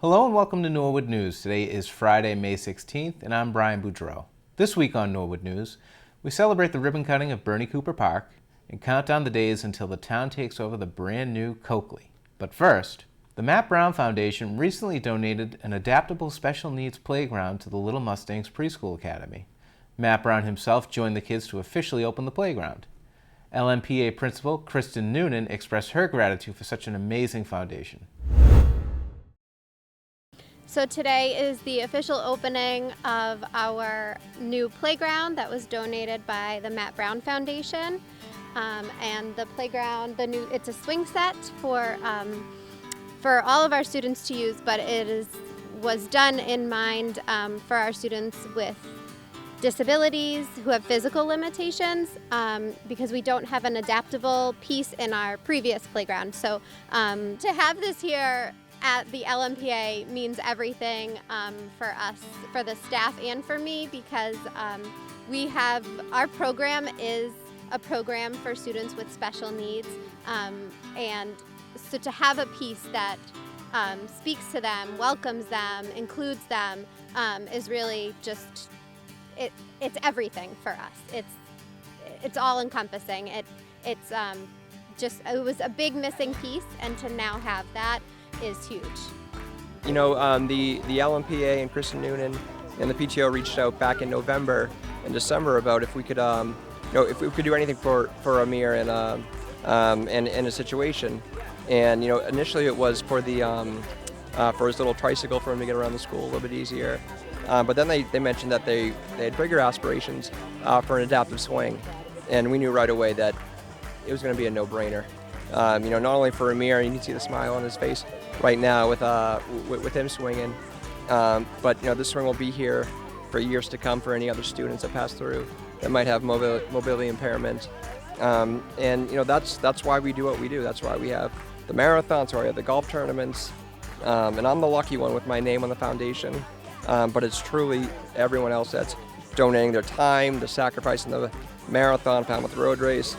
Hello and welcome to Norwood News. Today is Friday, May 16th, and I'm Brian Boudreau. This week on Norwood News, we celebrate the ribbon cutting of Bernie Cooper Park and count down the days until the town takes over the brand new Coakley. But first, the Matt Brown Foundation recently donated an adaptable special needs playground to the Little Mustangs Preschool Academy. Matt Brown himself joined the kids to officially open the playground. LMPA Principal Kristen Noonan expressed her gratitude for such an amazing foundation. So today is the official opening of our new playground that was donated by the Matt Brown Foundation. And the playground, it's a swing set for all of our students to use, but was done in mind for our students with disabilities who have physical limitations, because we don't have an adaptable piece in our previous playground. So to have this here at the LMPA means everything for us, for the staff and for me, because our program is a program for students with special needs, and so to have a piece that speaks to them, welcomes them, includes them, is really just, it's everything for us. It's all encompassing. It was a big missing piece, and to now have that is huge. You know, the LMPA and Kristen Noonan and the PTO reached out back in November and December about if we could, if we could do anything for Amir and a situation. And initially it was for for his little tricycle, for him to get around the school a little bit easier. But then they mentioned that they had bigger aspirations for an adaptive swing, and we knew right away that it was going to be a no-brainer. Not only for Amir, you can see the smile on his face right now with him swinging, but this swing will be here for years to come for any other students that pass through that might have mobility impairment. And that's why we do what we do. That's why we have the marathons, that's why we have the golf tournaments, and I'm the lucky one with my name on the foundation. But it's truly everyone else that's donating their time, the sacrifice in the marathon, Falmouth Road Race.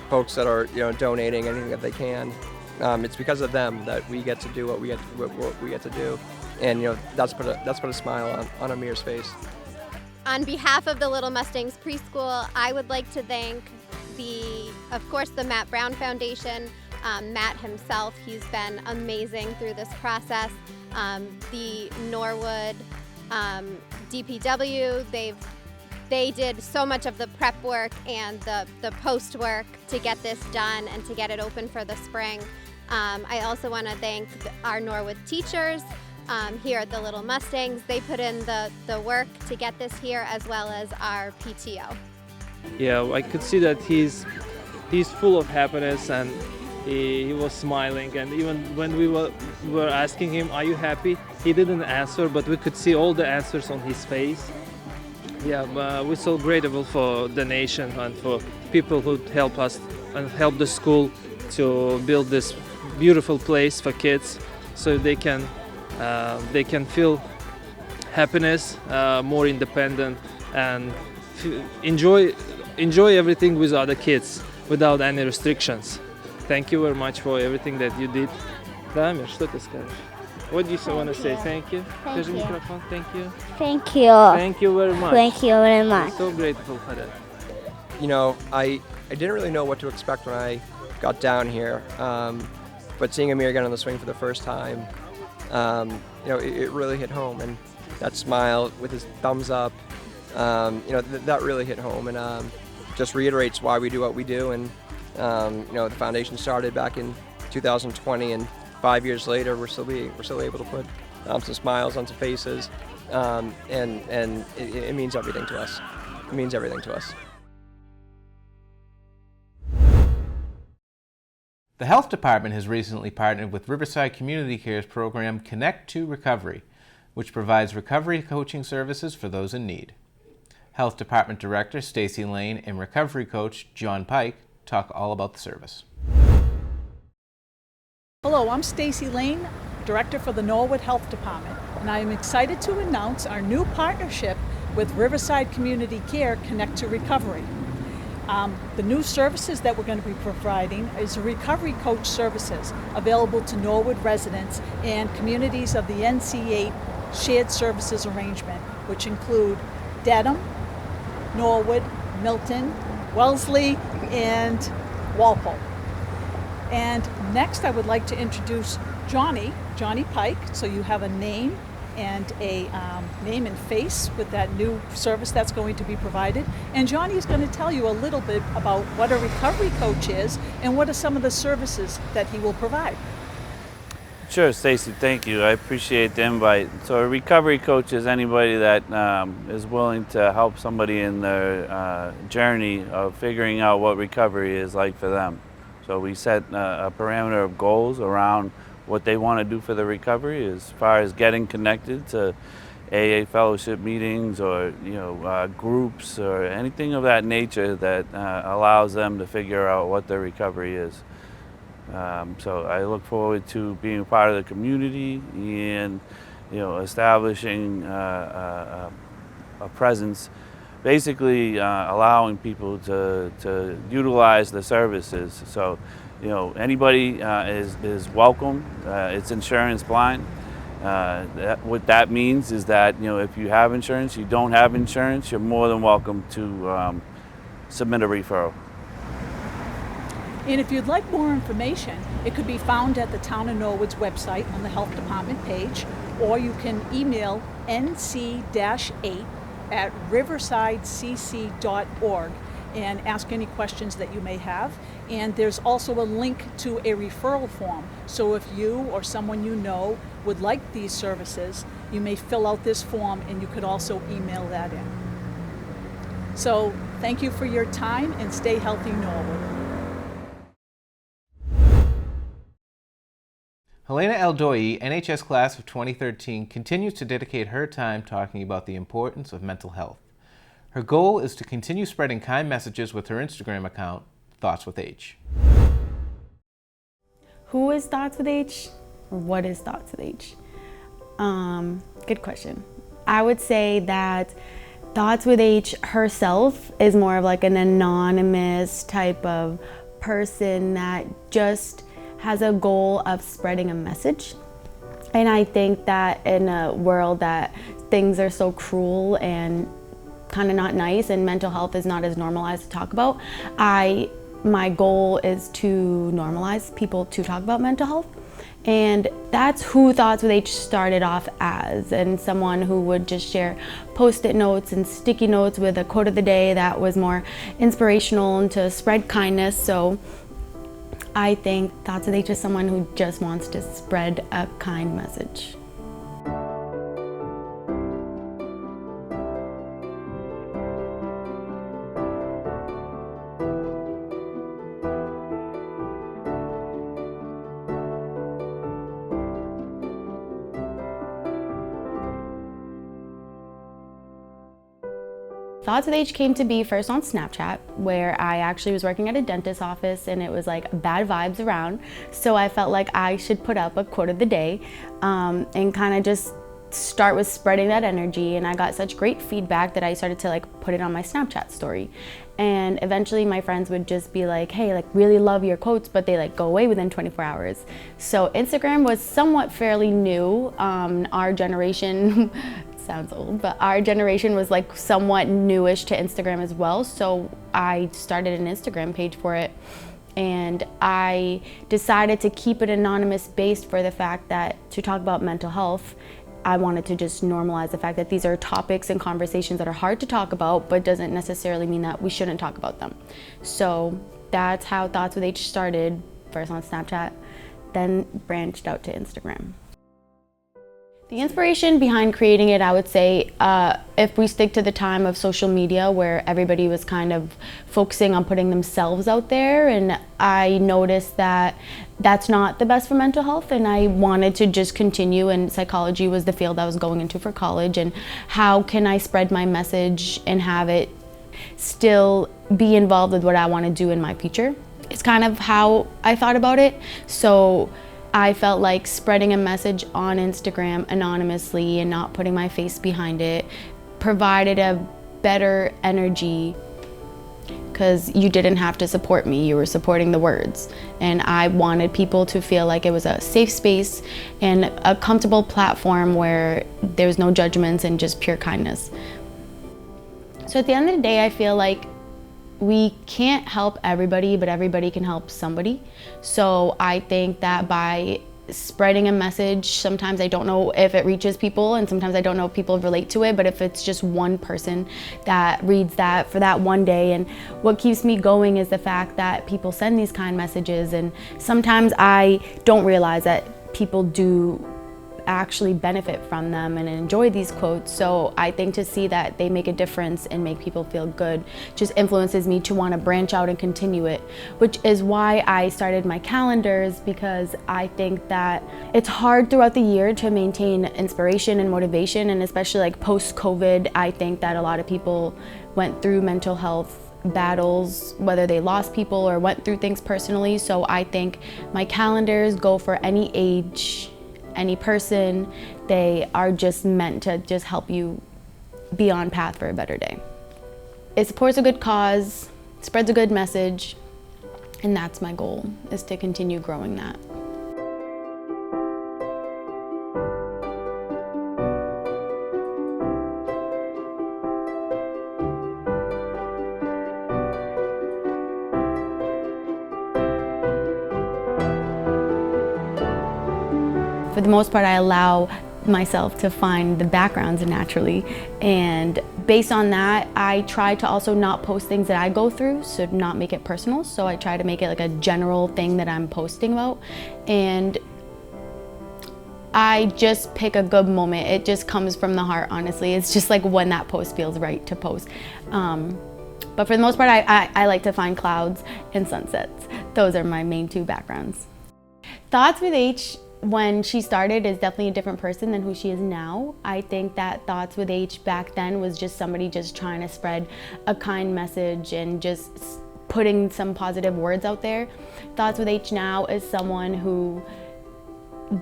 Folks that are donating anything that they can. It's because of them that we get to do what we get to do, and that's put a smile on Amir's face. On behalf of the Little Mustangs Preschool, I would like to thank of course, the Matt Brown Foundation, Matt himself. He's been amazing through this process. The Norwood DPW, they did so much of the prep work and the post work to get this done and to get it open for the spring. I also want to thank our Norwood teachers here at the Little Mustangs. They put in the work to get this here, as well as our PTO. Yeah, I could see that he's full of happiness, and he was smiling, and even when we were asking him, "Are you happy?" he didn't answer, but we could see all the answers on his face. Yeah, we're so grateful for the nation and for people who help us and help the school to build this beautiful place for kids, so they can feel happiness, more independent, and enjoy everything with other kids without any restrictions. Thank you very much for everything that you did. Damir, что ты скажешь? What do you want to say? Thank you. Thank you. Thank you. Thank you. Thank you very much. Thank you very much. I'm so grateful for that. I didn't really know what to expect when I got down here, but seeing Amir again on the swing for the first time, it really hit home, and that smile with his thumbs up, that really hit home, and just reiterates why we do what we do. And the foundation started back in 2020, and 5 years later, we're still able to put some smiles on some faces, and it means everything to us. It means everything to us. The Health Department has recently partnered with Riverside Community Care's program Connect to Recovery, which provides recovery coaching services for those in need. Health Department Director Stacy Lane and recovery coach John Pike talk all about the service. Hello, I'm Stacy Lane, Director for the Norwood Health Department, and I am excited to announce our new partnership with Riverside Community Care Connect to Recovery. The new services that we're going to be providing is recovery coach services available to Norwood residents and communities of the NC8 shared services arrangement, which include Dedham, Norwood, Milton, Wellesley, and Walpole. And next I would like to introduce Johnny Pike, so you have a name and a name and face with that new service that's going to be provided. And Johnny is going to tell you a little bit about what a recovery coach is and what are some of the services that he will provide. Sure, Stacy, thank you. I appreciate the invite. So a recovery coach is anybody that is willing to help somebody in their journey of figuring out what recovery is like for them. So we set a parameter of goals around what they want to do for the recovery as far as getting connected to AA fellowship meetings or groups or anything of that nature that allows them to figure out what their recovery is. So I look forward to being part of the community and establishing a presence, basically allowing people to utilize the services. So anybody is welcome. It's insurance blind. What that means is that if you have insurance, you don't have insurance, you're more than welcome to submit a referral. And if you'd like more information, it could be found at the Town of Norwood's website on the Health Department page, or you can email nc-8@riversidecc.org and ask any questions that you may have. And there's also a link to a referral form. So if you or someone you know would like these services, you may fill out this form and you could also email that in. So thank you for your time and stay healthy, Norwood. Helena Eldoyi, NHS class of 2013, continues to dedicate her time talking about the importance of mental health. Her goal is to continue spreading kind messages with her Instagram account, Thoughts with H. Who is Thoughts with H? Or what is Thoughts with H? Good question. I would say that Thoughts with H herself is more of like an anonymous type of person that just has a goal of spreading a message. And I think that in a world that things are so cruel and kind of not nice and mental health is not as normalized to talk about, my goal is to normalize people to talk about mental health. And that's who Thoughts with H started off as, and someone who would just share post-it notes and sticky notes with a quote of the day that was more inspirational and to spread kindness. So I think Thoughts with H is someone who just wants to spread a kind message. Thoughts with H came to be first on Snapchat, where I actually was working at a dentist's office and it was like bad vibes around. So I felt like I should put up a quote of the day and kind of just start with spreading that energy. And I got such great feedback that I started to like put it on my Snapchat story. And eventually my friends would just be like, hey, like really love your quotes, but they like go away within 24 hours. So Instagram was somewhat fairly new. Our generation, sounds old, but our generation was like somewhat newish to Instagram as well. So I started an Instagram page for it. And I decided to keep it anonymous based for the fact that to talk about mental health, I wanted to just normalize the fact that these are topics and conversations that are hard to talk about, but doesn't necessarily mean that we shouldn't talk about them. So that's how Thoughts with H started, first on Snapchat, then branched out to Instagram. The inspiration behind creating it, I would say, if we stick to the time of social media where everybody was kind of focusing on putting themselves out there, and I noticed that that's not the best for mental health, and I wanted to just continue, and psychology was the field I was going into for college, and how can I spread my message and have it still be involved with what I want to do in my future? It's kind of how I thought about it. So I felt like spreading a message on Instagram anonymously and not putting my face behind it provided a better energy because you didn't have to support me, you were supporting the words. And I wanted people to feel like it was a safe space and a comfortable platform where there was no judgments and just pure kindness. So at the end of the day, I feel like we can't help everybody, but everybody can help somebody. So I think that by spreading a message, sometimes I don't know if it reaches people, and sometimes I don't know if people relate to it, but if it's just one person that reads that for that one day, and what keeps me going is the fact that people send these kind messages, and sometimes I don't realize that people do actually benefit from them and enjoy these quotes. So I think to see that they make a difference and make people feel good just influences me to want to branch out and continue it, which is why I started my calendars, because I think that it's hard throughout the year to maintain inspiration and motivation, and especially like post-COVID, I think that a lot of people went through mental health battles, whether they lost people or went through things personally. So I think my calendars go for any age, any person. They are just meant to just help you be on path for a better day. It supports a good cause, spreads a good message, and that's my goal, is to continue growing that. For the most part, I allow myself to find the backgrounds naturally, and based on that, I try to also not post things that I go through, so not make it personal. So I try to make it like a general thing that I'm posting about, and I just pick a good moment. It just comes from the heart, honestly. It's just like when that post feels right to post. But for the most part, I like to find clouds and sunsets. Those are my main two backgrounds. Thoughts with H, when she started, is definitely a different person than who she is now. I think that Thoughts with H back then was just somebody just trying to spread a kind message and just putting some positive words out there. Thoughts with H now is someone who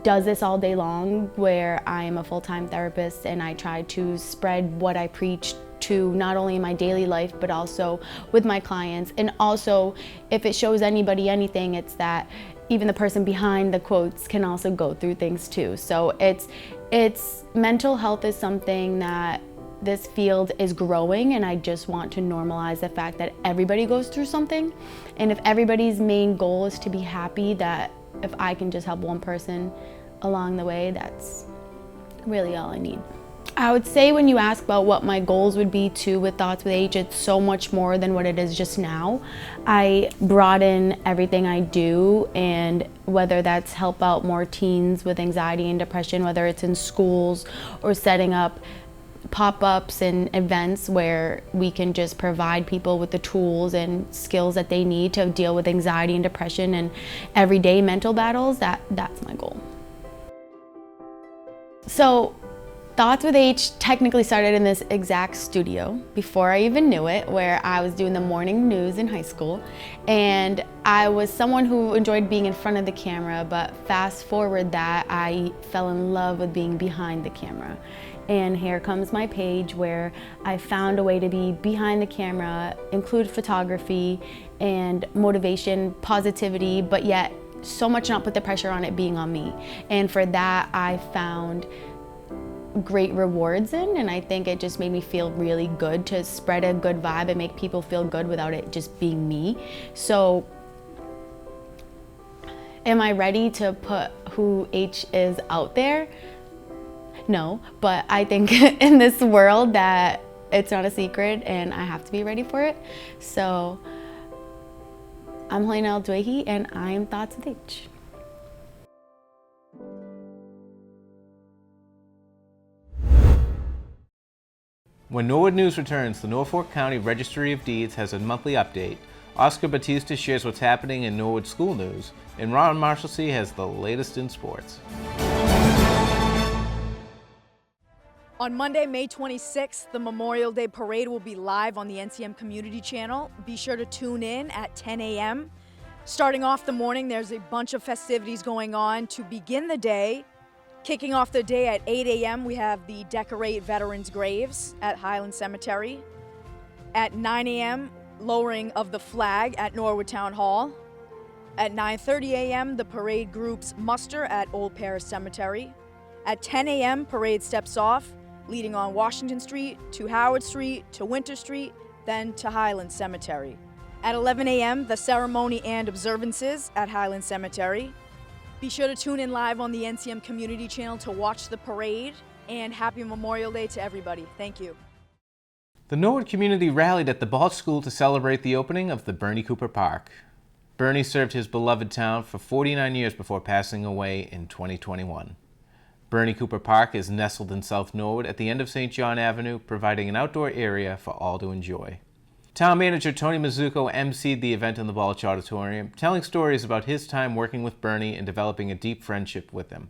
does this all day long, where I am a full-time therapist and I try to spread what I preach to not only in my daily life, but also with my clients. And also, if it shows anybody anything, it's that even the person behind the quotes can also go through things too. So it's mental health is something that this field is growing, and I just want to normalize the fact that everybody goes through something. And if everybody's main goal is to be happy, that if I can just help one person along the way, that's really all I need. I would say when you ask about what my goals would be too with Thoughts with H, it's so much more than what it is just now. I broaden everything I do, and whether that's help out more teens with anxiety and depression, whether it's in schools or setting up pop-ups and events where we can just provide people with the tools and skills that they need to deal with anxiety and depression and everyday mental battles, that's my goal. So Thoughts with H technically started in this exact studio before I even knew it, where I was doing the morning news in high school. And I was someone who enjoyed being in front of the camera, but fast forward that, I fell in love with being behind the camera. And here comes my page where I found a way to be behind the camera, include photography and motivation, positivity, but yet so much not put the pressure on it being on me. And for that, I found great rewards in, and I think it just made me feel really good to spread a good vibe and make people feel good without it just being me. So am I ready to put who H is out there? No, but I think in this world that it's not a secret and I have to be ready for it. So I'm Helena El-Dwehi and I'm Thoughts with H. When Norwood News returns, the Norfolk County Registry of Deeds has a monthly update. Oscar Batista shares what's happening in Norwood school news, and Ron Marshalsea has the latest in sports. On Monday, May 26th, the Memorial Day Parade will be live on the NCM Community Channel. Be sure to tune in at 10 a.m. Starting off the morning, there's a bunch of festivities going on to begin the day. Kicking off the day at 8 a.m., we have the Decorate Veterans Graves at Highland Cemetery. At 9 a.m., lowering of the flag at Norwood Town Hall. At 9:30 a.m., the parade groups muster at Old Paris Cemetery. At 10 a.m., parade steps off, leading on Washington Street to Howard Street to Winter Street, then to Highland Cemetery. At 11 a.m., the ceremony and observances at Highland Cemetery. Be sure to tune in live on the NCM Community Channel to watch the parade, and happy Memorial Day to everybody. Thank you. The Norwood community rallied at the Balch School to celebrate the opening of the Bernie Cooper Park. Bernie served his beloved town for 49 years before passing away in 2021. Bernie Cooper Park is nestled in South Norwood at the end of St. John Avenue, providing an outdoor area for all to enjoy. Town manager Tony Mazzucco emceed the event in the Balch Auditorium, telling stories about his time working with Bernie and developing a deep friendship with him.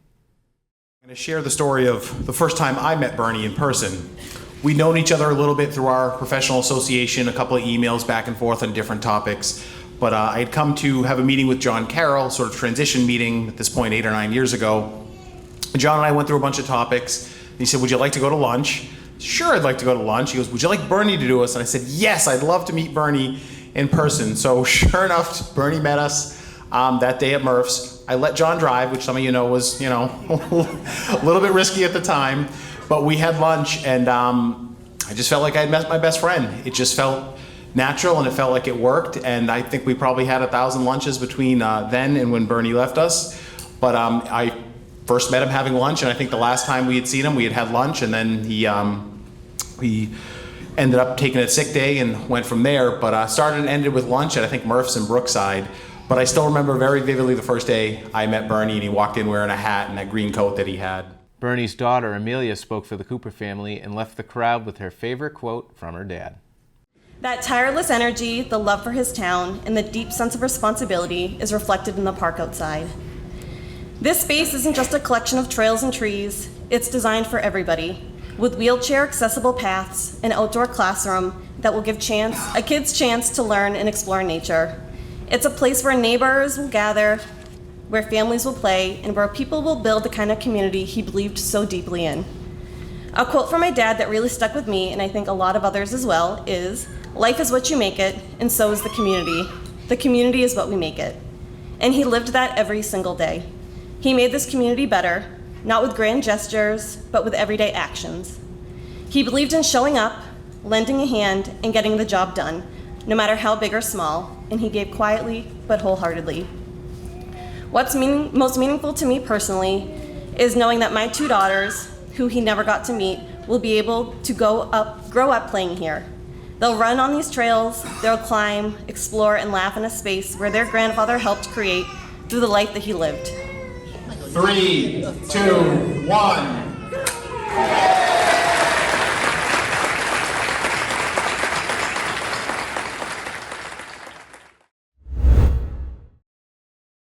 I'm going to share the story of the first time I met Bernie in person. We'd known each other a little bit through our professional association, a couple of emails back and forth on different topics, but I had come to have a meeting with John Carroll, sort of transition meeting at this point 8 or 9 years ago. John and I went through a bunch of topics. He said, "Would you like to go to lunch?" "Sure, I'd like to go to lunch." He goes, "Would you like Bernie to do us?" And I said, "Yes, I'd love to meet Bernie in person." So sure enough, Bernie met us that day at Murph's. I let John drive, which some of you know was, a little bit risky at the time. But we had lunch, and I just felt like I'd met my best friend. It just felt natural, and it felt like it worked. And I think we probably had 1,000 lunches between then and when Bernie left us. But I first met him having lunch, and I think the last time we had seen him, we had lunch, and then he ended up taking a sick day and went from there. But started and ended with lunch at I think Murph's in Brookside. But I still remember very vividly the first day I met Bernie, and he walked in wearing a hat and that green coat that he had. Bernie's daughter, Amelia, spoke for the Cooper family and left the crowd with her favorite quote from her dad. That tireless energy, the love for his town, and the deep sense of responsibility is reflected in the park outside. This space isn't just a collection of trails and trees, it's designed for everybody, with wheelchair-accessible paths, an outdoor classroom that will give a kid's chance to learn and explore nature. It's a place where neighbors will gather, where families will play, and where people will build the kind of community he believed so deeply in. A quote from my dad that really stuck with me, and I think a lot of others as well, is, "Life is what you make it, and so is the community. The community is what we make it." And he lived that every single day. He made this community better, not with grand gestures, but with everyday actions. He believed in showing up, lending a hand, and getting the job done, no matter how big or small, and he gave quietly but wholeheartedly. What's most meaningful to me personally is knowing that my 2 daughters, who he never got to meet, will be able to grow up playing here. They'll run on these trails, they'll climb, explore, and laugh in a space where their grandfather helped create through the life that he lived. 3, 2, 1.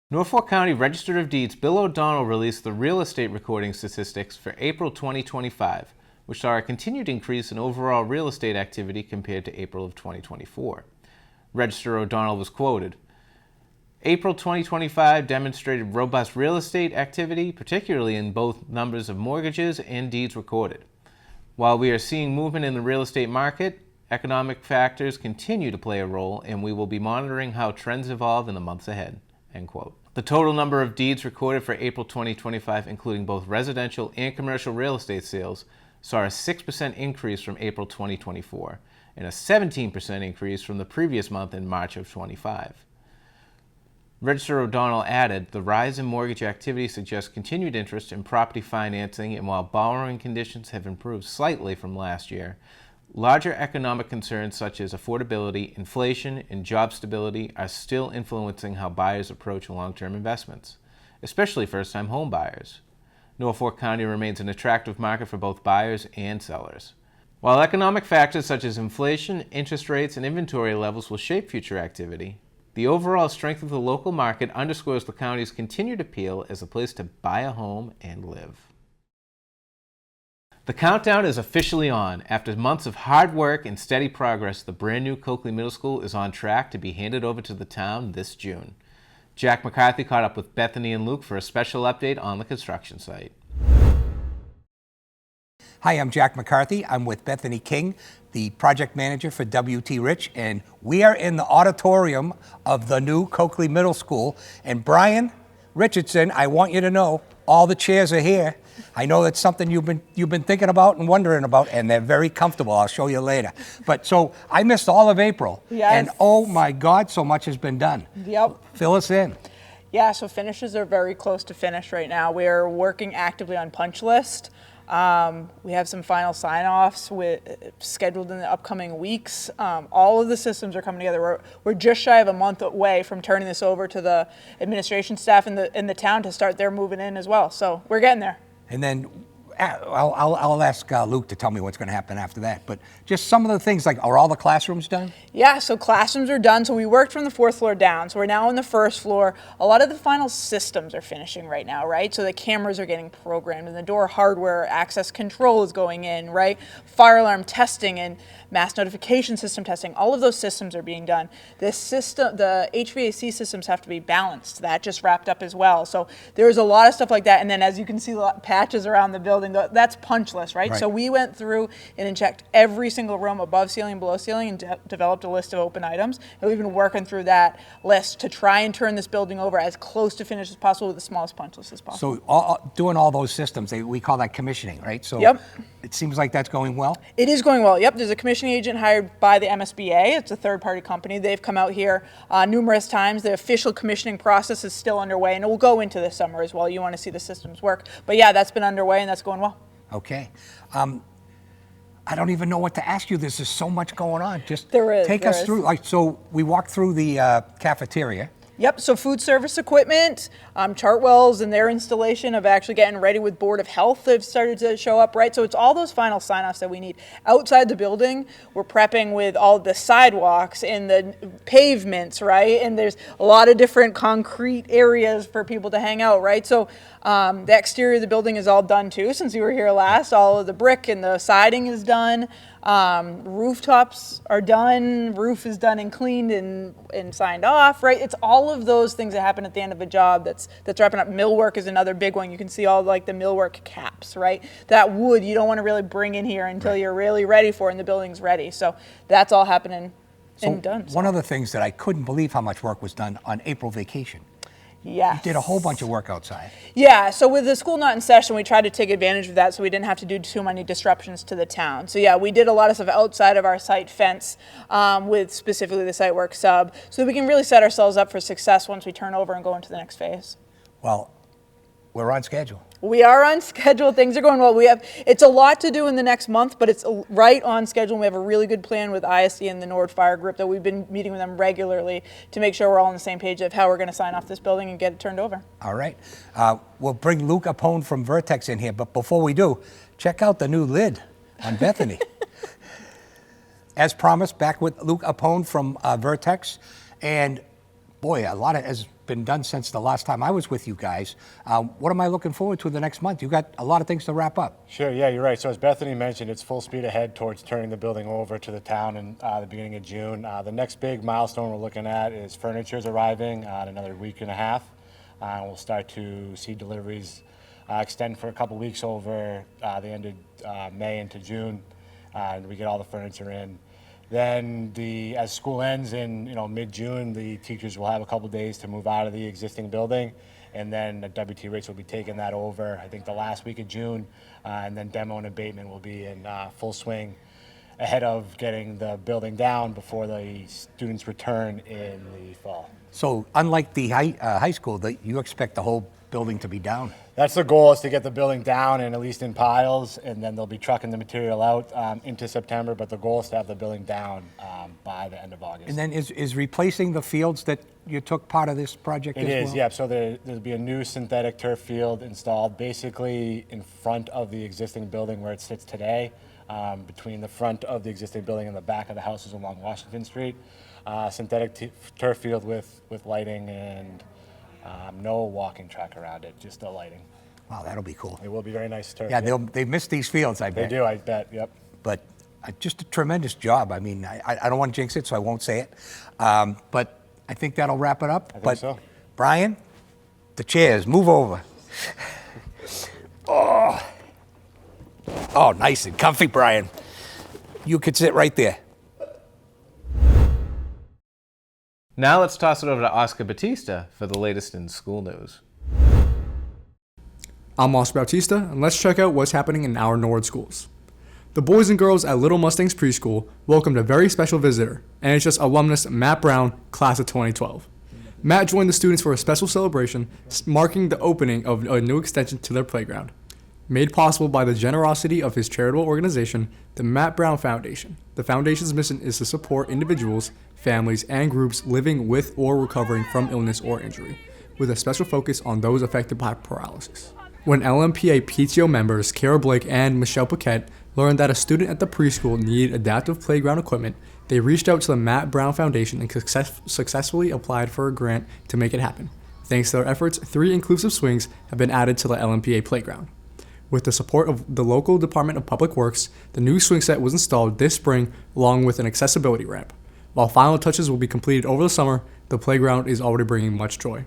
Norfolk County Register of Deeds Bill O'Donnell released the real estate recording statistics for April 2025, which saw a continued increase in overall real estate activity compared to April of 2024. Register O'Donnell was quoted, "April 2025 demonstrated robust real estate activity, particularly in both numbers of mortgages and deeds recorded. While we are seeing movement in the real estate market, economic factors continue to play a role, and we will be monitoring how trends evolve in the months ahead." End quote. The total number of deeds recorded for April 2025, including both residential and commercial real estate sales, saw a 6% increase from April 2024 and a 17% increase from the previous month in March of 25. Register O'Donnell added, "The rise in mortgage activity suggests continued interest in property financing, and while borrowing conditions have improved slightly from last year, larger economic concerns such as affordability, inflation, and job stability are still influencing how buyers approach long-term investments, especially first-time home buyers. Norfolk County remains an attractive market for both buyers and sellers. While economic factors such as inflation, interest rates, and inventory levels will shape future activity, the overall strength of the local market underscores the county's continued appeal as a place to buy a home and live." The countdown is officially on. After months of hard work and steady progress, the brand new Coakley Middle School is on track to be handed over to the town this June. Jack McCarthy caught up with Bethany and Luke for a special update on the construction site. Hi, I'm Jack McCarthy. I'm with Bethany King. the project manager for WT Rich, and we are in the auditorium of the new Coakley Middle School. And Brian Richardson, I want you to know, all the chairs are here. I know that's something you've been thinking about and wondering about, and they're very comfortable. I'll show you later. But so I missed all of April, Yes. and oh my God, so much has been done. Yep. Fill us in. Yeah, so finishes are very close to finish right now. We're working actively on punch list. We have some final sign-offs scheduled in the upcoming weeks. All of the systems are coming together. We're just shy of a month away from turning this over to the administration staff in the town to start their moving in as well. So we're getting there. And then I'll ask Luke to tell me what's going to happen after that. But just some of the things, like, are all the classrooms done? Yeah, so classrooms are done. So we worked from the 4th floor down. So we're now on the 1st floor. A lot of the final systems are finishing right now, right? So the cameras are getting programmed and the door hardware access control is going in, right? Fire alarm testing and mass notification system testing. All of those systems are being done. The HVAC systems have to be balanced. That just wrapped up as well. So there's a lot of stuff like that. And then as you can see, patches around the building, that's punch list, right? So we went through and checked every single room above ceiling, below ceiling, and developed a list of open items. And we've been working through that list to try and turn this building over as close to finish as possible with the smallest punch list as possible. So doing all those systems, we call that commissioning, right? So yep. It seems like that's going well? It is going well, yep. There's a commissioning agent hired by the MSBA. It's a third-party company. They've come out here numerous times. The official commissioning process is still underway, and it will go into this summer as well. You want to see the systems work. But yeah, that's been underway, and that's going well. Okay. I don't even know what to ask you. There's just so much going on. Just take us through. Like, so we walked through the cafeteria. Yep, so food service equipment, Chartwell's and their installation of actually getting ready with Board of Health have started to show up, right? So it's all those final sign-offs that we need. Outside the building, we're prepping with all the sidewalks and the pavements, right? And there's a lot of different concrete areas for people to hang out, right? So the exterior of the building is all done too, since you were here last. All of the brick and the siding is done. Rooftops are done, roof is done and cleaned and signed off, right? It's all of those things that happen at the end of a job that's wrapping up. Millwork is another big one. You can see all like the millwork caps, right? That wood you don't want to really bring in here until you're really ready for it and the building's ready. So that's all happening and done. One of the things that I couldn't believe how much work was done on April vacation. Yes. You did a whole bunch of work outside. Yeah, so with the school not in session, we tried to take advantage of that so we didn't have to do too many disruptions to the town. So yeah, we did a lot of stuff outside of our site fence with specifically the site work sub, so we can really set ourselves up for success once we turn over and go into the next phase. Well, we're on schedule. We are on schedule. Things are going well. It's a lot to do in the next month, but it's right on schedule. We have a really good plan with ISD and the Norwood Fire Group that we've been meeting with them regularly to make sure we're all on the same page of how we're going to sign off this building and get it turned over. All right. We'll bring Luke Apone from Vertex in here, but before we do, check out the new lid on Bethany. As promised, back with Luke Apone from Vertex. And boy, a lot has been done since the last time I was with you guys. What am I looking forward to the next month? You got a lot of things to wrap up. Sure, yeah, you're right. So as Bethany mentioned, it's full speed ahead towards turning the building over to the town in the beginning of June. The next big milestone we're looking at is furniture's arriving in another week and a half. We'll start to see deliveries extend for a couple weeks over the end of May into June, and we get all the furniture in. Then as school ends in mid-June, the teachers will have a couple days to move out of the existing building, and then the WT rates will be taking that over, I think the last week of June, and then demo and abatement will be in full swing ahead of getting the building down before the students return in the fall. So unlike the high school, you expect the whole building to be down? That's the goal, is to get the building down and at least in piles, and then they'll be trucking the material out into September, but the goal is to have the building down by the end of August. And then is replacing the fields that you took part of this project as well? It is, yeah. So there'll be a new synthetic turf field installed basically in front of the existing building where it sits today, between the front of the existing building and the back of the houses along Washington Street. Synthetic turf field with lighting and no walking track around it, just the lighting. Wow, that'll be cool. It will be very nice turf. Yeah, they miss these fields, I bet. They do, I bet, yep. But just a tremendous job. I mean, I don't want to jinx it, so I won't say it. But I think that'll wrap it up. I think so. Brian, the chairs, move over. Oh, nice and comfy, Brian. You could sit right there. Now let's toss it over to Oscar Batista for the latest in school news. I'm Oscar Bautista, and let's check out what's happening in our Norwood schools. The boys and girls at Little Mustangs Preschool welcomed a very special visitor, NHS alumnus Matt Brown, class of 2012. Matt joined the students for a special celebration marking the opening of a new extension to their playground. Made possible by the generosity of his charitable organization, the Matt Brown Foundation. The foundation's mission is to support individuals, families, and groups living with or recovering from illness or injury, with a special focus on those affected by paralysis. When LMPA PTO members Kara Blake and Michelle Paquette learned that a student at the preschool needed adaptive playground equipment, they reached out to the Matt Brown Foundation and successfully applied for a grant to make it happen. Thanks to their efforts, 3 inclusive swings have been added to the LMPA playground. With the support of the local Department of Public Works, the new swing set was installed this spring along with an accessibility ramp. While final touches will be completed over the summer, the playground is already bringing much joy.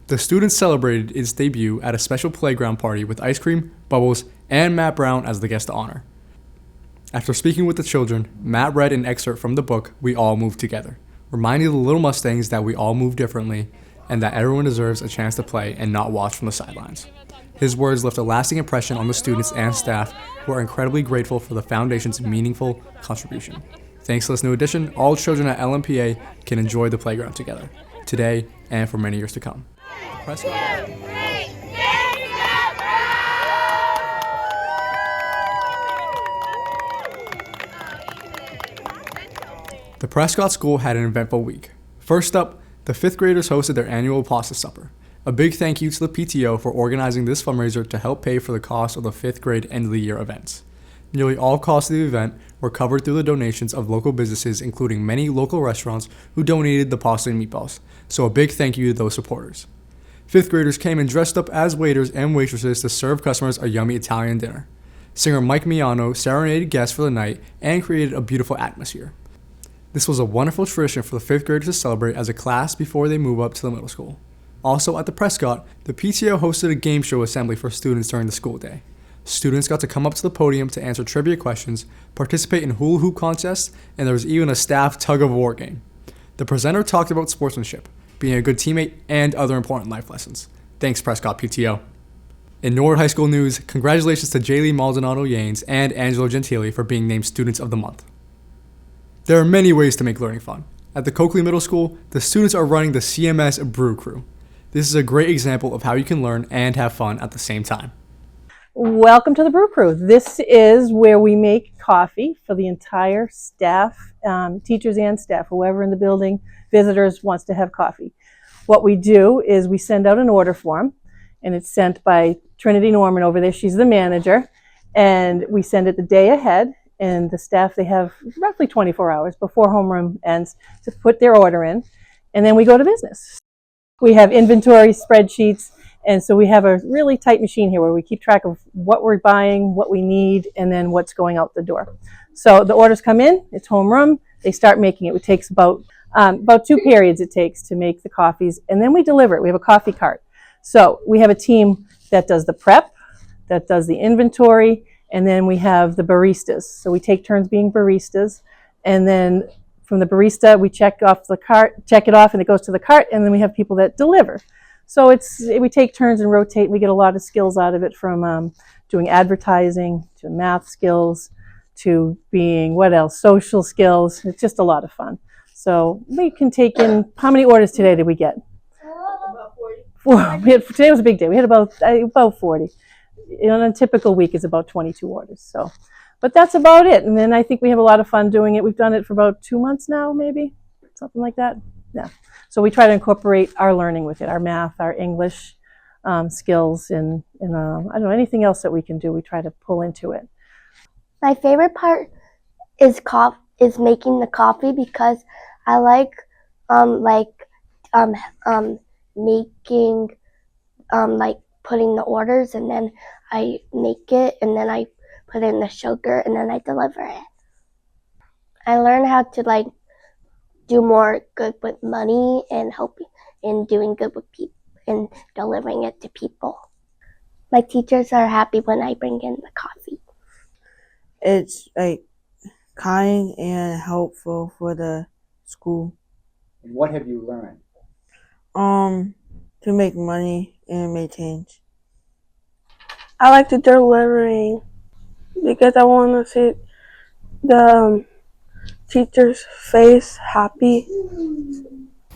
The students celebrated its debut at a special playground party with ice cream, bubbles, and Matt Brown as the guest of honor. After speaking with the children, Matt read an excerpt from the book We All Move Together, reminding the Little Mustangs that we all move differently and that everyone deserves a chance to play and not watch from the sidelines. His words left a lasting impression on the students and staff, who are incredibly grateful for the Foundation's meaningful contribution. Thanks to this new addition, all children at LMPA can enjoy the playground together, today and for many years to come. The Prescott School had an eventful week. First up, the 5th graders hosted their annual pasta supper. A big thank you to the PTO for organizing this fundraiser to help pay for the cost of the 5th grade end of the year events. Nearly all costs of the event were covered through the donations of local businesses, including many local restaurants who donated the pasta and meatballs, so a big thank you to those supporters. 5th graders came in dressed up as waiters and waitresses to serve customers a yummy Italian dinner. Singer Mike Miano serenaded guests for the night and created a beautiful atmosphere. This was a wonderful tradition for the 5th graders to celebrate as a class before they move up to the middle school. Also at the Prescott, the PTO hosted a game show assembly for students during the school day. Students got to come up to the podium to answer trivia questions, participate in hula hoop contests, and there was even a staff tug-of-war game. The presenter talked about sportsmanship, being a good teammate, and other important life lessons. Thanks, Prescott PTO. In Norwood High School news, congratulations to Jaylee Maldonado Yanes and Angelo Gentili for being named Students of the Month. There are many ways to make learning fun. At the Coakley Middle School, the students are running the CMS Brew Crew. This is a great example of how you can learn and have fun at the same time. Welcome to the Brew Crew. This is where we make coffee for the entire staff, teachers and staff, whoever in the building, visitors wants to have coffee. What we do is we send out an order form, and it's sent by Trinity Norman over there. She's the manager, and we send it the day ahead, and the staff, they have roughly 24 hours before homeroom ends to put their order in, and then we go to business. We have inventory spreadsheets, and so we have a really tight machine here where we keep track of what we're buying, what we need, and then what's going out the door. So the orders come in, it's homeroom, they start making it. It takes about 2 periods it takes to make the coffees, and then we deliver it. We have a coffee cart. So we have a team that does the prep, that does the inventory, and then we have the baristas. So we take turns being baristas, and then from the barista, we check it off, and it goes to the cart, and then we have people that deliver. So we take turns and rotate. We get a lot of skills out of it, from doing advertising to math skills to being, social skills. It's just a lot of fun. So we can take in, how many orders today did we get? About 40. Today was a big day. We had about 40. On a typical week is about 22 orders. So. But that's about it. And then I think we have a lot of fun doing it. We've done it for about 2 months now, maybe, something like that. Yeah. So we try to incorporate our learning with it, our math, our English skills, and I don't know, anything else that we can do, we try to pull into it. My favorite part is making the coffee, because I like making putting the orders, and then I make it, and then I put in the sugar, and then I deliver it. I learned how to do more good with money and helping and doing good with people and delivering it to people. My teachers are happy when I bring in the coffee. It's kind and helpful for the school. And what have you learned? To make money and make change. I like the delivering because I want to see the teacher's face happy.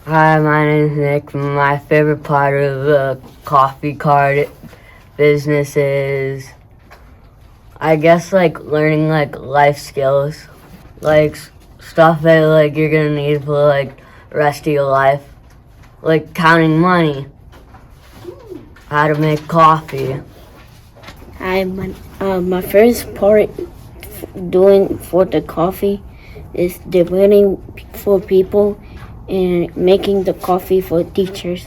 Hi, my name is Nick. My favorite part of the coffee cart business is, I guess, like learning like life skills, like stuff that like you're gonna need for like the rest of your life, like counting money, how to make coffee. Hi, my first part doing for the coffee is delivering for people and making the coffee for teachers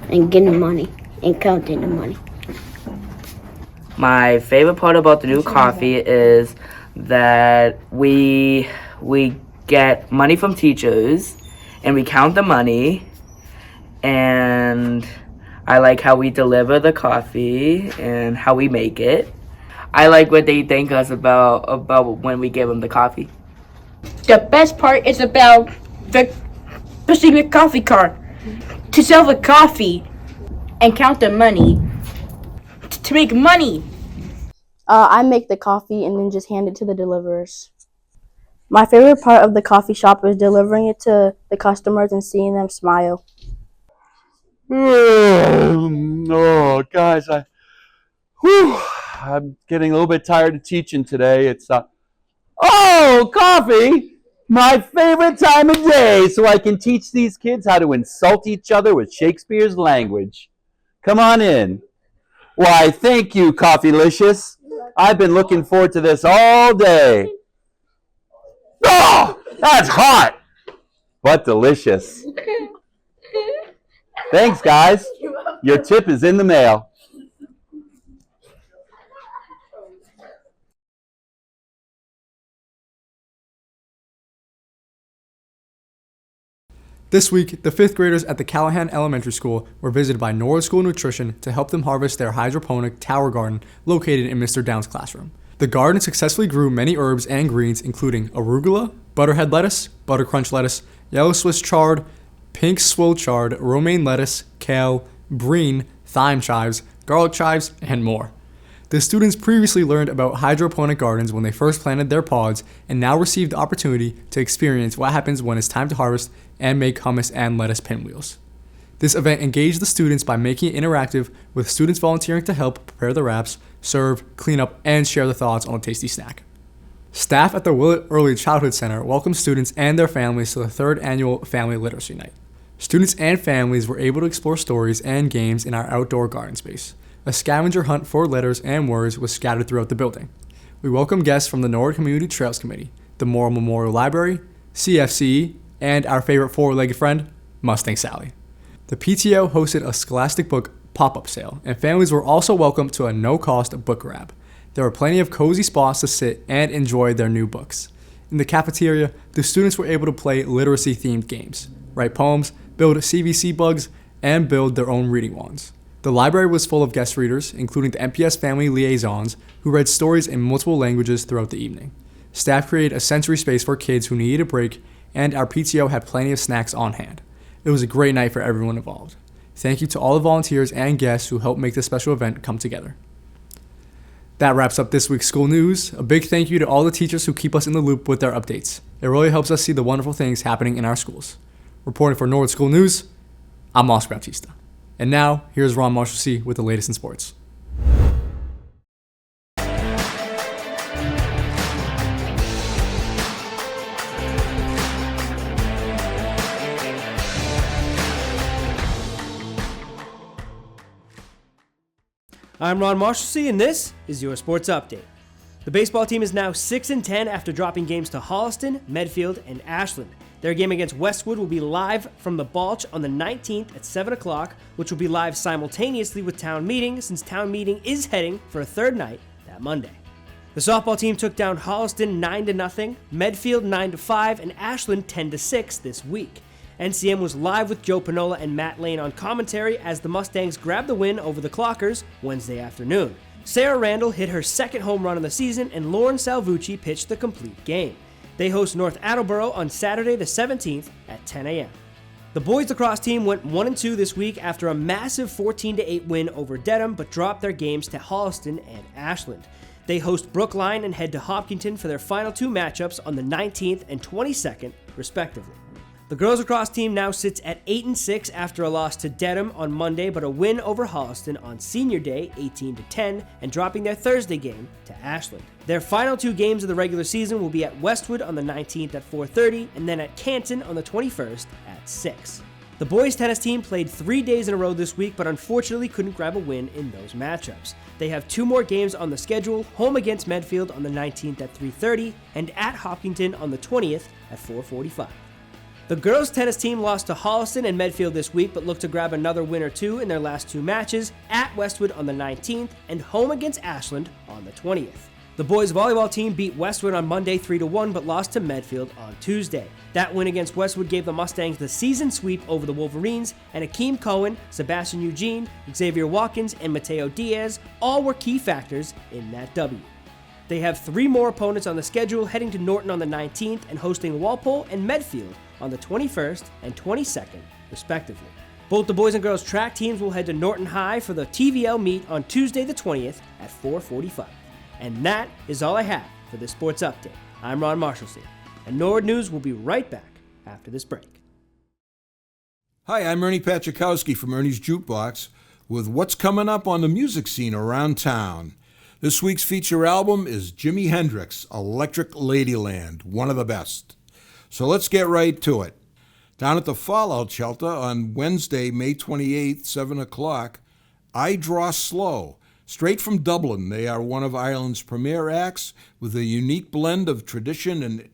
and getting money and counting the money. My favorite part about the new coffee is that we get money from teachers and we count the money, and I like how we deliver the coffee and how we make it. I like what they thank us about when we give them the coffee. The best part is about pushing the coffee cart to sell the coffee and count the money to make money. I make the coffee and then just hand it to the deliverers. My favorite part of the coffee shop is delivering it to the customers and seeing them smile. Oh, guys, I'm getting a little bit tired of teaching today. It's coffee! My favorite time of day, so I can teach these kids how to insult each other with Shakespeare's language. Come on in. Why, thank you, Coffeelicious. I've been looking forward to this all day. Oh, that's hot, but delicious. Thanks, guys. Your tip is in the mail. This week, the 5th graders at the Callahan Elementary School were visited by Norwood School Nutrition to help them harvest their hydroponic tower garden located in Mr. Down's classroom. The garden successfully grew many herbs and greens, including arugula, butterhead lettuce, buttercrunch lettuce, yellow Swiss chard, pink swill chard, romaine lettuce, kale, brine, thyme chives, garlic chives, and more. The students previously learned about hydroponic gardens when they first planted their pods and now received the opportunity to experience what happens when it's time to harvest and make hummus and lettuce pinwheels. This event engaged the students by making it interactive, with students volunteering to help prepare the wraps, serve, clean up, and share their thoughts on a tasty snack. Staff at the Willett Early Childhood Center welcomed students and their families to the 3rd annual Family Literacy Night. Students and families were able to explore stories and games in our outdoor garden space. A scavenger hunt for letters and words was scattered throughout the building. We welcome guests from the Norwood Community Trails Committee, the Morrill Memorial Library, CFCE, and our favorite four-legged friend, Mustang Sally. The PTO hosted a Scholastic Book pop-up sale, and families were also welcome to a no-cost book grab. There were plenty of cozy spots to sit and enjoy their new books. In the cafeteria, the students were able to play literacy-themed games, write poems, build CVC bugs, and build their own reading wands. The library was full of guest readers, including the MPS family liaisons, who read stories in multiple languages throughout the evening. Staff created a sensory space for kids who needed a break, and our PTO had plenty of snacks on hand. It was a great night for everyone involved. Thank you to all the volunteers and guests who helped make this special event come together. That wraps up this week's school news. A big thank you to all the teachers who keep us in the loop with their updates. It really helps us see the wonderful things happening in our schools. Reporting for Norwood School News, I'm Oscar Bautista. And now, here's Ron Marshalsea with the latest in sports. I'm Ron Marshalsea, and this is your sports update. The baseball team is now 6-10 after dropping games to Holliston, Medfield, and Ashland. Their game against Westwood will be live from the Balch on the 19th at 7 o'clock, which will be live simultaneously with Town Meeting, since Town Meeting is heading for a third night that Monday. The softball team took down Holliston 9-0, Medfield 9-5, and Ashland 10-6 this week. NCM was live with Joe Pinola and Matt Lane on commentary as the Mustangs grabbed the win over the Clockers Wednesday afternoon. Sarah Randall hit her second home run of the season, and Lauren Salvucci pitched the complete game. They host North Attleboro on Saturday the 17th at 10 a.m. The boys lacrosse team went 1-2 this week after a massive 14-8 win over Dedham, but dropped their games to Holliston and Ashland. They host Brookline and head to Hopkinton for their final two matchups on the 19th and 22nd, respectively. The girls lacrosse team now sits at 8-6 after a loss to Dedham on Monday, but a win over Holliston on Senior Day, 18-10, and dropping their Thursday game to Ashland. Their final two games of the regular season will be at Westwood on the 19th at 4:30, and then at Canton on the 21st at 6. The boys tennis team played 3 days in a row this week, but unfortunately couldn't grab a win in those matchups. They have two more games on the schedule, home against Medfield on the 19th at 3:30, and at Hopkinton on the 20th at 4:45. The girls' tennis team lost to Holliston and Medfield this week, but look to grab another win or two in their last two matches, at Westwood on the 19th and home against Ashland on the 20th. The boys' volleyball team beat Westwood on Monday 3-1, but lost to Medfield on Tuesday. That win against Westwood gave the Mustangs the season sweep over the Wolverines, and Akeem Cohen, Sebastian Eugene, Xavier Watkins, and Mateo Diaz all were key factors in that W. They have three more opponents on the schedule, heading to Norton on the 19th and hosting Walpole and Medfield on the 21st and 22nd, respectively. Both the boys and girls track teams will head to Norton High for the TVL meet on Tuesday the 20th at 4:45. And that is all I have for this sports update. I'm Ron Marshallson, and Norwood News will be right back after this break. Hi, I'm Ernie Pachakowski from Ernie's Jukebox with what's coming up on the music scene around town. This week's feature album is Jimi Hendrix, Electric Ladyland, one of the best. So let's get right to it. Down at the Fallout Shelter on Wednesday, May 28th, 7 o'clock, I Draw Slow. Straight from Dublin, they are one of Ireland's premier acts with a unique blend of tradition and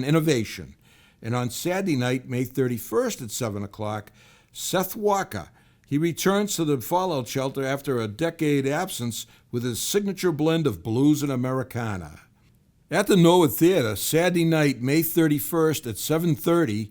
innovation. And on Saturday night, May 31st at 7 o'clock, Seth Walker. He returns to the Fallout Shelter after a decade absence with his signature blend of blues and Americana. At the Norwood Theater, Saturday night, May 31st at 7:30,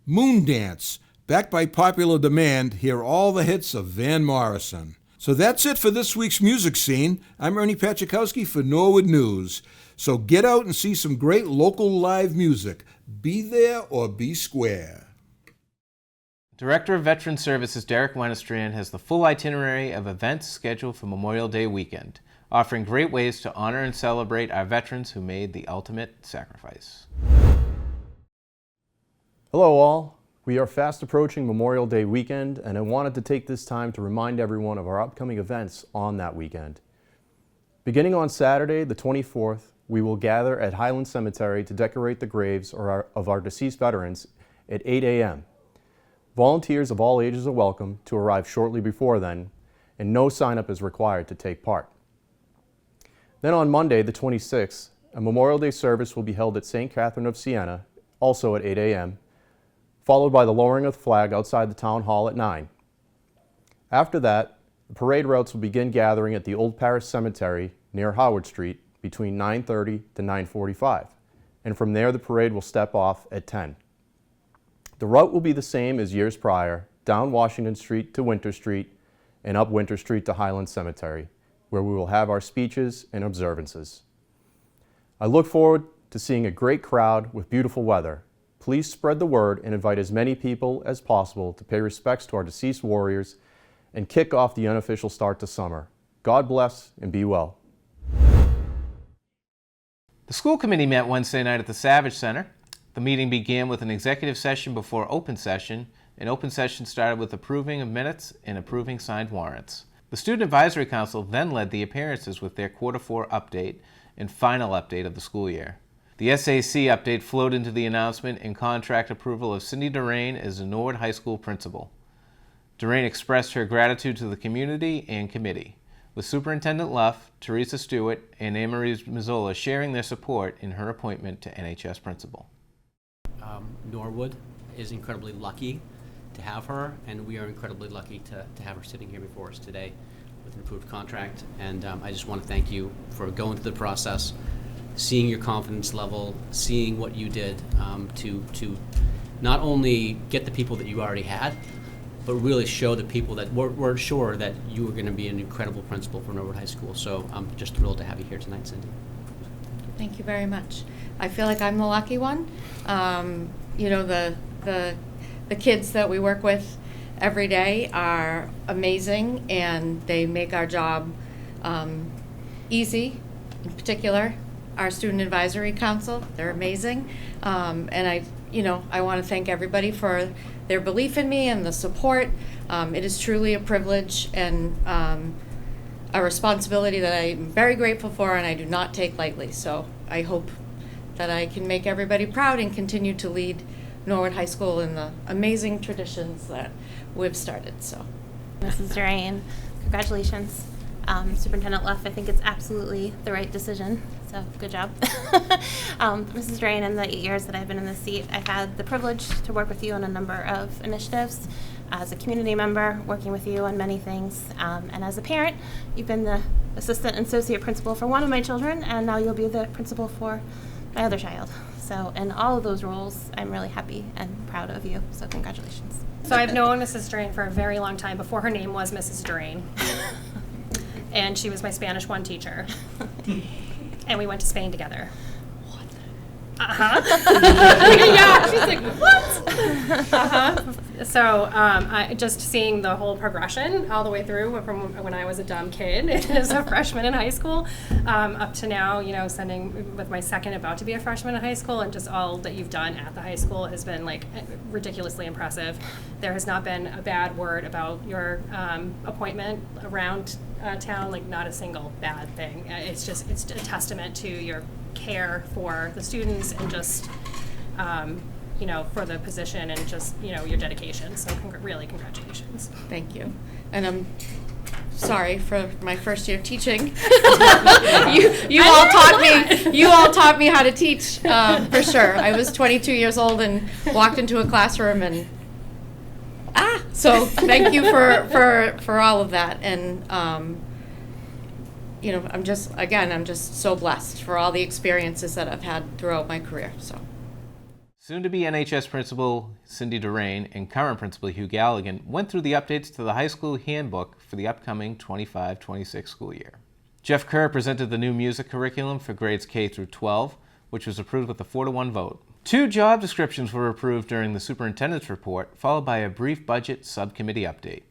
Moondance. Backed by popular demand, hear all the hits of Van Morrison. So that's it for this week's music scene. I'm Ernie Pachakowski for Norwood News. So get out and see some great local live music. Be there or be square. Director of Veteran Services Derek Wenestrand has the full itinerary of events scheduled for Memorial Day weekend, offering great ways to honor and celebrate our veterans who made the ultimate sacrifice. Hello all. We are fast approaching Memorial Day weekend, and I wanted to take this time to remind everyone of our upcoming events on that weekend. Beginning on Saturday, the 24th, we will gather at Highland Cemetery to decorate the graves of our deceased veterans at 8 a.m. Volunteers of all ages are welcome to arrive shortly before then, and no sign-up is required to take part. Then on Monday, the 26th, a Memorial Day service will be held at St. Catherine of Siena, also at 8 a.m., followed by the lowering of the flag outside the town hall at 9. After that, the parade routes will begin gathering at the Old Parish Cemetery near Howard Street between 9:30 to 9:45, and from there the parade will step off at 10. The route will be the same as years prior, down Washington Street to Winter Street and up Winter Street to Highland Cemetery, where we will have our speeches and observances. I look forward to seeing a great crowd with beautiful weather. Please spread the word and invite as many people as possible to pay respects to our deceased warriors and kick off the unofficial start to summer. God bless and be well. The school committee met Wednesday night at the Savage Center. The meeting began with an executive session before open session, and open session started with approving of minutes and approving signed warrants. The Student Advisory Council then led the appearances with their Quarter 4 update and final update of the school year. The SAC update flowed into the announcement and contract approval of Cindy Durain as the Norwood High School principal. Durain expressed her gratitude to the community and committee, with Superintendent Luff, Teresa Stewart, and Anne-Marie Mazzola sharing their support in her appointment to NHS principal. Norwood is incredibly lucky to have her, and we are incredibly lucky to have her sitting here before us today with an approved contract. And I just want to thank you for going through the process, seeing your confidence level, seeing what you did to not only get the people that you already had, but really show the people that we're sure that you are going to be an incredible principal for Norwood High School. So I'm just thrilled to have you here tonight, Cindy. Thank you very much. I feel like I'm the lucky one. You know, the kids that we work with every day are amazing, and they make our job easy. In particular, our Student Advisory Council, they're amazing. And I want to thank everybody for their belief in me and the support. It is truly a privilege and a responsibility that I'm very grateful for, and I do not take lightly. So I hope that I can make everybody proud and continue to lead Norwood High School in the amazing traditions that we've started. So, Mrs. Durain, congratulations. Superintendent Luff, I think it's absolutely the right decision, so good job. Mrs. Durain, in the 8 years that I've been in this seat, I've had the privilege to work with you on a number of initiatives. As a community member, working with you on many things, and as a parent, you've been the assistant and associate principal for one of my children, and now you'll be the principal for my other child. So in all of those roles, I'm really happy and proud of you, so congratulations. So I've known Mrs. Durain for a very long time, before her name was Mrs. Durain. And she was my Spanish 1 teacher. And we went to Spain together. What? Uh-huh. Yeah, she's like, what? Uh-huh. So I just seeing the whole progression all the way through from when I was a dumb kid as a freshman in high school up to now, you know, sending with my second about to be a freshman in high school, and just all that you've done at the high school has been like ridiculously impressive. There has not been a bad word about your appointment around town, like not a single bad thing. It's a testament to your care for the students and just you know, for the position and just, you know, your dedication. So really congratulations. Thank you. And I'm sorry for my first year teaching. you all taught me how to teach, for sure. I was 22 years old and walked into a classroom and so thank you for all of that. And you know, I'm just so blessed for all the experiences that I've had throughout my career. So. Soon-to-be NHS Principal Cindy Durain and current Principal Hugh Galligan went through the updates to the high school handbook for the upcoming 25-26 school year. Jeff Kerr presented the new music curriculum for grades K through 12, which was approved with a 4-to-1 vote. 2 job descriptions were approved during the superintendent's report, followed by a brief budget subcommittee update.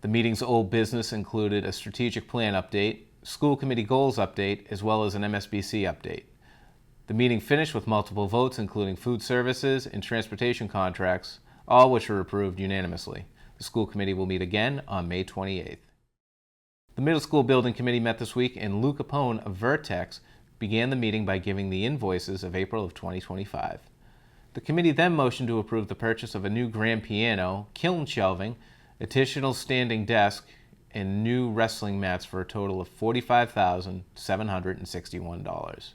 The meeting's old business included a strategic plan update, school committee goals update, as well as an MSBC update. The meeting finished with multiple votes, including food services and transportation contracts, all which were approved unanimously. The school committee will meet again on May 28th. The middle school building committee met this week, and Lou Capone of Vertex began the meeting by giving the invoices of April of 2025. The committee then motioned to approve the purchase of a new grand piano, kiln shelving, additional standing desk, and new wrestling mats for a total of $45,761.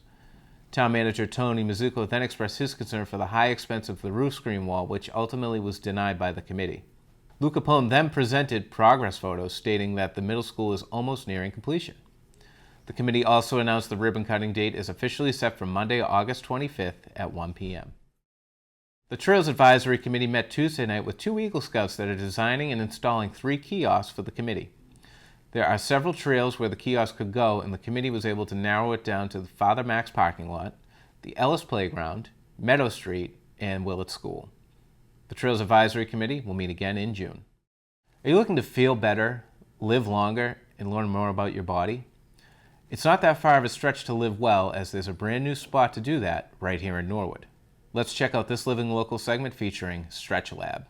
Town Manager Tony Mizuko then expressed his concern for the high expense of the roof screen wall, which ultimately was denied by the committee. Lou Capone then presented progress photos stating that the middle school is almost nearing completion. The committee also announced the ribbon cutting date is officially set for Monday, August 25th at 1 p.m. The Trails Advisory Committee met Tuesday night with 2 Eagle Scouts that are designing and installing 3 kiosks for the committee. There are several trails where the kiosk could go, and the committee was able to narrow it down to the Father Max parking lot, the Ellis Playground, Meadow Street, and Willett School. The Trails Advisory Committee will meet again in June. Are you looking to feel better, live longer, and learn more about your body? It's not that far of a stretch to live well, as there's a brand new spot to do that right here in Norwood. Let's check out this Living Local segment featuring Stretch Lab.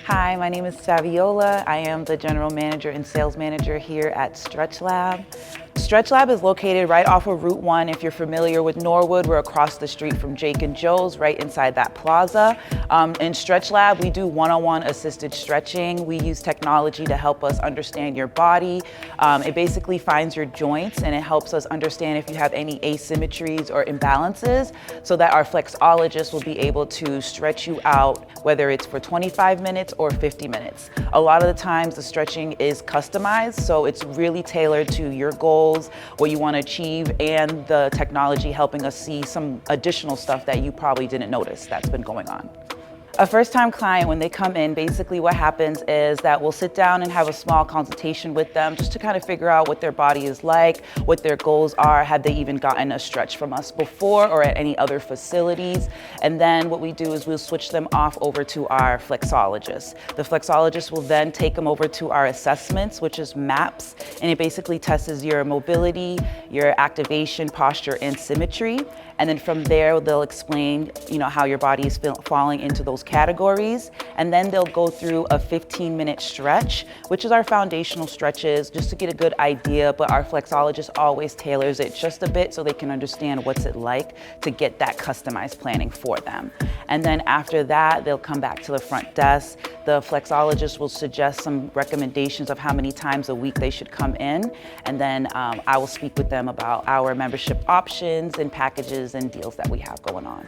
Hi, my name is Saviola. I am the General Manager and Sales Manager here at Stretch Lab. Stretch Lab is located right off of Route 1. If you're familiar with Norwood, we're across the street from Jake and Joe's, right inside that plaza. In Stretch Lab, we do one-on-one assisted stretching. We use technology to help us understand your body. It basically finds your joints, and it helps us understand if you have any asymmetries or imbalances, so that our flexologist will be able to stretch you out, whether it's for 25 minutes or 50 minutes. A lot of the times the stretching is customized, so it's really tailored to your goals, what you want to achieve, and the technology helping us see some additional stuff that you probably didn't notice that's been going on. A first-time client, when they come in, basically what happens is that we'll sit down and have a small consultation with them just to kind of figure out what their body is like, what their goals are, have they even gotten a stretch from us before or at any other facilities. And then what we do is we'll switch them off over to our flexologist. The flexologist will then take them over to our assessments, which is MAPS, and it basically tests your mobility, your activation, posture, and symmetry. And then from there, they'll explain, how your body is falling into those categories. And then they'll go through a 15-minute stretch, which is our foundational stretches, just to get a good idea. But our flexologist always tailors it just a bit so they can understand what's it like to get that customized planning for them. And then after that, they'll come back to the front desk. The flexologist will suggest some recommendations of how many times a week they should come in. And then I will speak with them about our membership options and packages and deals that we have going on.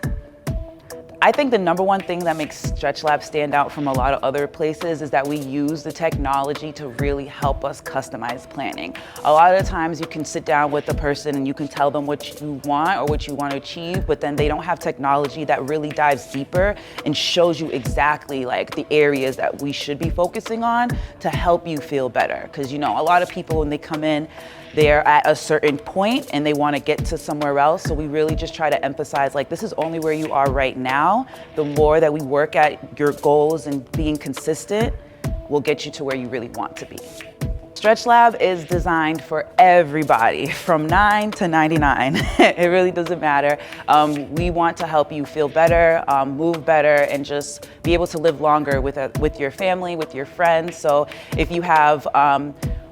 I think the number one thing that makes Stretch Lab stand out from a lot of other places is that we use the technology to really help us customize planning. A lot of the times you can sit down with a person and you can tell them what you want or what you want to achieve, but then they don't have technology that really dives deeper and shows you exactly like the areas that we should be focusing on to help you feel better. Because a lot of people when they come in, they're at a certain point and they want to get to somewhere else. So we really just try to emphasize like this is only where you are right now. The more that we work at your goals and being consistent will get you to where you really want to be. Stretch Lab is designed for everybody from 9 to 99. It really doesn't matter. We want to help you feel better, move better, and just be able to live longer with your family, with your friends. So if you have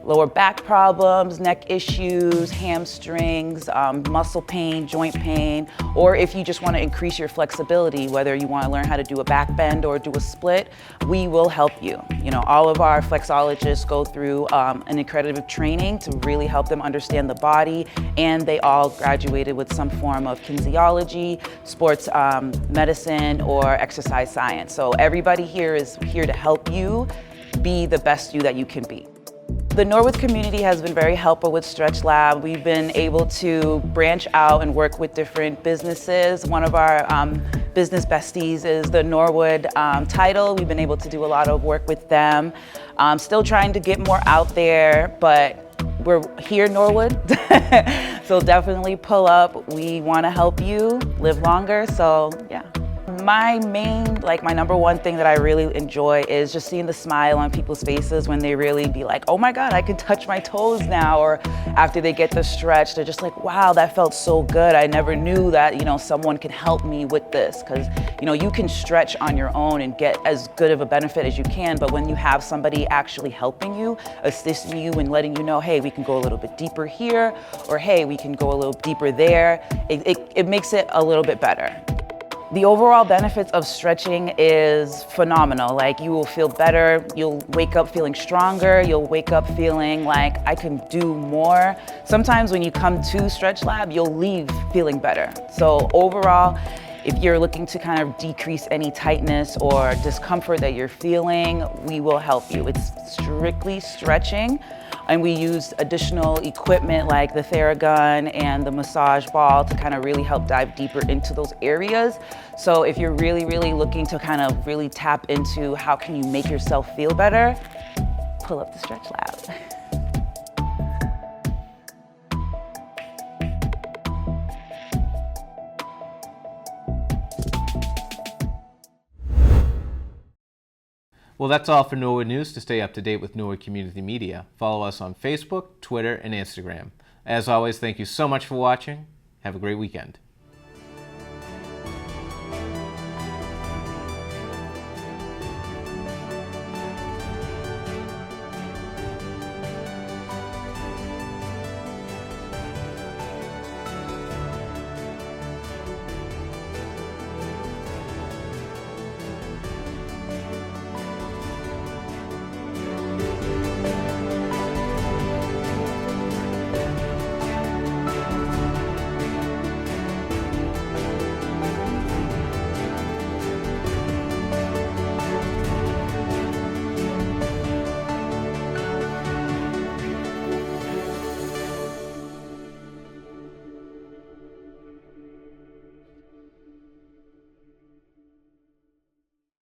lower back problems, neck issues, hamstrings, muscle pain, joint pain, or if you just want to increase your flexibility, whether you want to learn how to do a back bend or do a split, we will help you. All of our flexologists go through an accredited training to really help them understand the body, and they all graduated with some form of kinesiology, sports medicine, or exercise science. So everybody here is here to help you be the best you that you can be. The Norwood community has been very helpful with Stretch Lab. We've been able to branch out and work with different businesses. One of our business besties is the Norwood Title. We've been able to do a lot of work with them. Still trying to get more out there, but we're here in Norwood. So definitely pull up. We want to help you live longer, so yeah. My number one thing that I really enjoy is just seeing the smile on people's faces when they really be like, oh my God, I can touch my toes now. Or after they get the stretch, they're just like, wow, that felt so good. I never knew that, someone could help me with this. Because, you can stretch on your own and get as good of a benefit as you can. But when you have somebody actually helping you, assisting you and letting you know, hey, we can go a little bit deeper here, or hey, we can go a little deeper there, it makes it a little bit better. The overall benefits of stretching is phenomenal. Like, you will feel better, you'll wake up feeling stronger, you'll wake up feeling like I can do more. Sometimes when you come to Stretch Lab, you'll leave feeling better. So overall, if you're looking to kind of decrease any tightness or discomfort that you're feeling, we will help you. It's strictly stretching. And we use additional equipment like the Theragun and the massage ball to kind of really help dive deeper into those areas. So if you're really, really looking to kind of really tap into how can you make yourself feel better, pull up the Stretch Lab. Well, that's all for Norwood News. To stay up to date with Norwood Community Media, follow us on Facebook, Twitter, and Instagram. As always, thank you so much for watching. Have a great weekend.